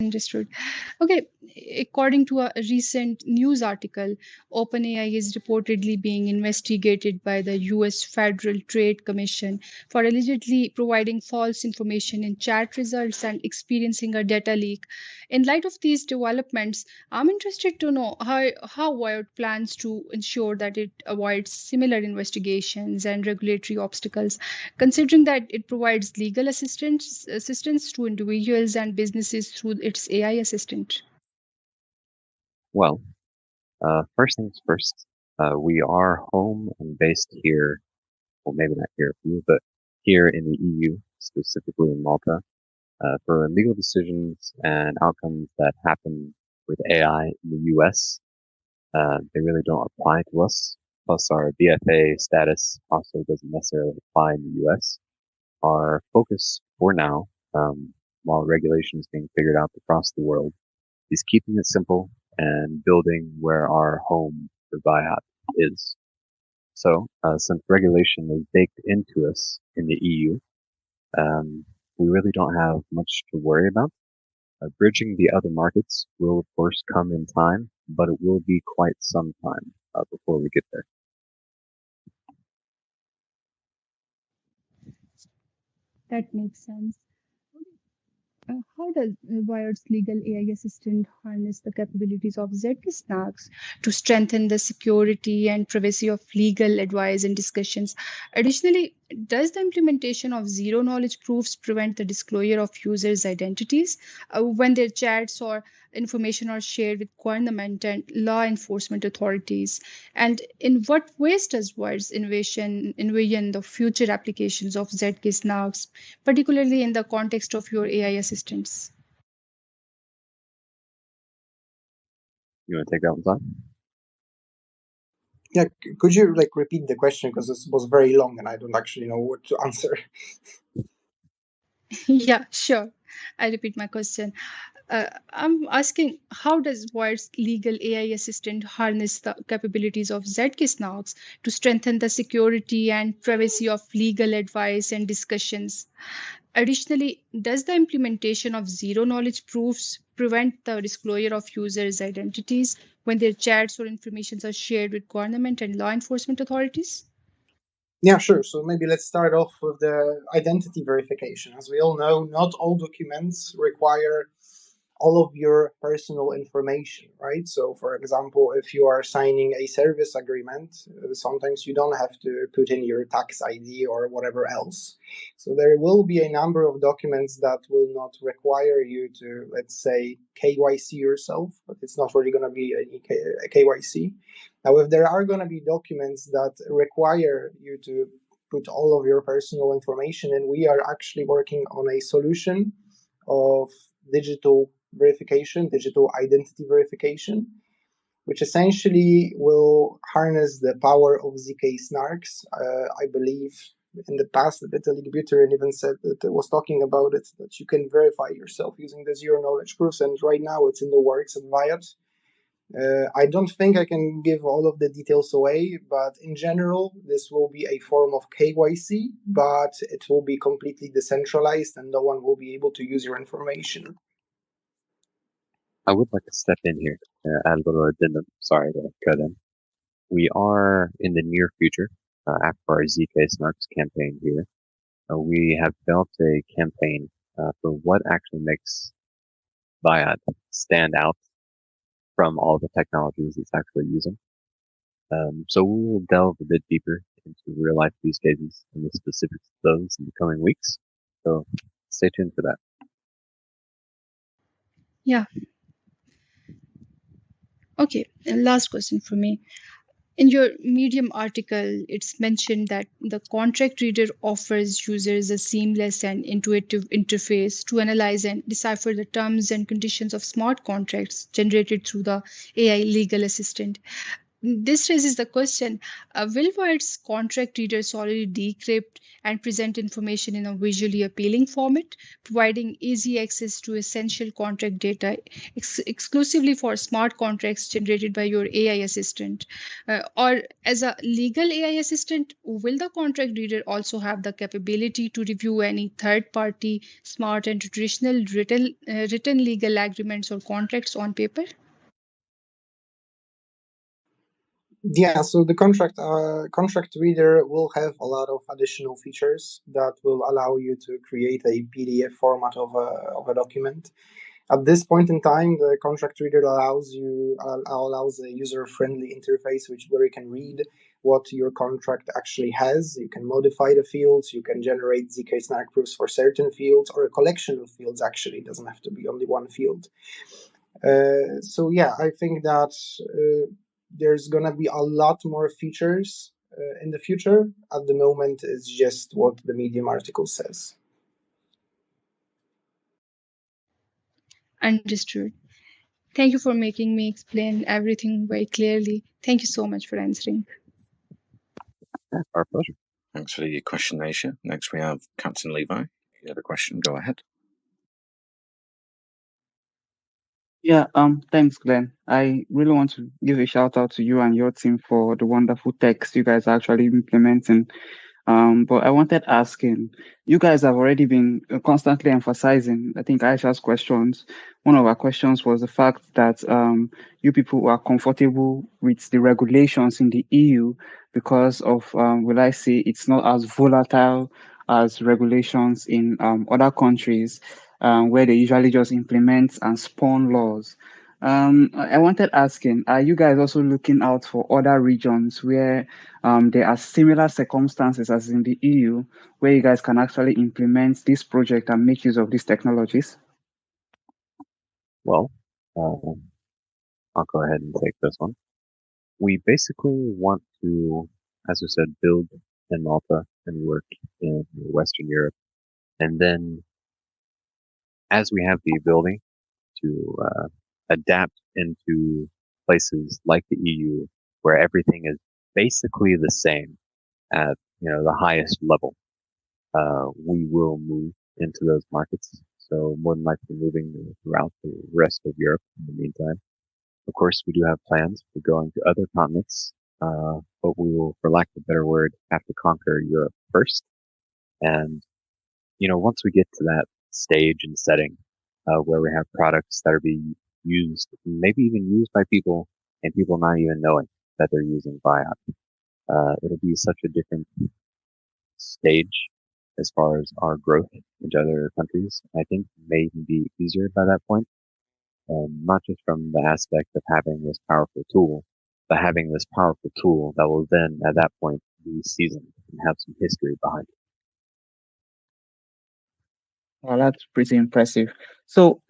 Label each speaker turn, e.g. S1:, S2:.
S1: Understood. Okay, according to a recent news article, OpenAI is reportedly being investigated by the US Federal Trade Commission for allegedly providing false information in chat results and experiencing a data leak. In light of these developments, I'm interested to know how VAIOT plans to ensure that it avoids similar investigations and regulatory obstacles, considering that it provides legal assistance to individuals and businesses through its AI assistant.
S2: Well, first things first, we are home and based here, well, maybe not here for you, but here in the EU, specifically in Malta, for legal decisions and outcomes that happen with AI in the US. They really don't apply to us. Plus, our BFA status also doesn't necessarily apply in the US. Our focus for now, while regulation is being figured out across the world, is keeping it simple and building where our home for VAIOT is. So, since regulation is baked into us in the EU, we really don't have much to worry about. Bridging the other markets will, of course, come in time, but it will be quite some time before we get there.
S1: That makes sense. How does Wired's legal AI assistant harness the capabilities of zk-SNARKS to strengthen the security and privacy of legal advice and discussions? Additionally, does the implementation of zero knowledge proofs prevent the disclosure of users' identities when their chats or information are shared with government and law enforcement authorities? And in what ways does Wired's envision the future applications of zk-SNARKS, particularly in the context of your AI assistants?
S2: You want to take that one, Todd?
S3: Yeah, could you repeat the question, because this was very long and I don't actually know what to answer.
S1: Yeah, sure. I repeat my question. I'm asking, how does Wired's legal AI assistant harness the capabilities of zk-SNARKS to strengthen the security and privacy of legal advice and discussions? Additionally, does the implementation of zero knowledge proofs prevent the disclosure of users' identities when their chats or information are shared with government and law enforcement authorities?
S3: Yeah, sure. So maybe let's start off with the identity verification. As we all know, not all documents require all of your personal information, right? So, for example, if you are signing a service agreement, sometimes you don't have to put in your tax ID or whatever else. So there will be a number of documents that will not require you to, let's say, KYC yourself, but it's not really going to be a KYC. Now, if there are going to be documents that require you to put all of your personal information, and we are actually working on a solution of digital verification, digital identity verification, which essentially will harness the power of zk-SNARKS. I believe in the past, Vitalik Buterin even said that it was talking about it, that you can verify yourself using the zero knowledge proofs, and right now it's in the works at VAIOT. I don't think I can give all of the details away, but in general, this will be a form of KYC, but it will be completely decentralized and no one will be able to use your information.
S2: I would like to step in here, add a little addendum. Sorry to cut in. We are in the near future, after our zk-SNARKS campaign here, we have built a campaign for what actually makes VAIOT stand out from all the technologies it's actually using. So we will delve a bit deeper into real life use cases and the specifics of those in the coming weeks. So stay tuned for that.
S1: Yeah. Okay, and last question for me. In your Medium article, it's mentioned that the contract reader offers users a seamless and intuitive interface to analyze and decipher the terms and conditions of smart contracts generated through the AI legal assistant. this raises the question, will VAIOT's contract readers already decrypt and present information in a visually appealing format, providing easy access to essential contract data exclusively for smart contracts generated by your AI assistant? Or as a legal AI assistant, will the contract reader also have the capability to review any third-party, smart and traditional written legal agreements or contracts on paper?
S3: Yeah, so the contract reader will have a lot of additional features that will allow you to create a PDF format of a document. At this point in time, the contract reader allows a user-friendly interface, where you can read what your contract actually has. You can modify the fields. You can generate zk-SNARK proofs for certain fields, or a collection of fields. Actually, it doesn't have to be only one field. So yeah, I think that there's gonna be a lot more features in the future. At the moment, it's just what the Medium article says.
S1: Understood. Thank you for making me explain everything very clearly. Thank you so much for answering.
S2: Our pleasure.
S4: Thanks for your question, Aisha. Next, we have Captain Levi. If you have a question, go ahead.
S5: Yeah, thanks, Glenn. I really want to give a shout out to you and your team for the wonderful text you guys are actually implementing. But I wanted asking, you guys have already been constantly emphasizing, I think Aisha's questions. One of our questions was the fact that you people are comfortable with the regulations in the EU because of, will I say, it's not as volatile as regulations in other countries where they usually just implement and spawn laws. I wanted asking, are you guys also looking out for other regions where there are similar circumstances as in the EU, where you guys can actually implement this project and make use of these technologies?
S2: Well, I'll go ahead and take this one. We basically want to, as we said, build in Malta and work in Western Europe. And then as we have the ability to adapt into places like the EU, where everything is basically the same at the highest level, we will move into those markets. So more than likely moving throughout the rest of Europe in the meantime. Of course, we do have plans for going to other continents, but we will, for lack of a better word, have to conquer Europe first. And once we get to that stage and setting where we have products that are being used, maybe even used by people, and people not even knowing that they're using VAIOT, it'll be such a different stage as far as our growth into other countries. I think it may even be easier by that point, not just from the aspect of having this powerful tool, but having this powerful tool that will then, at that point, be seasoned and have some history behind it.
S5: Well, that's pretty impressive. So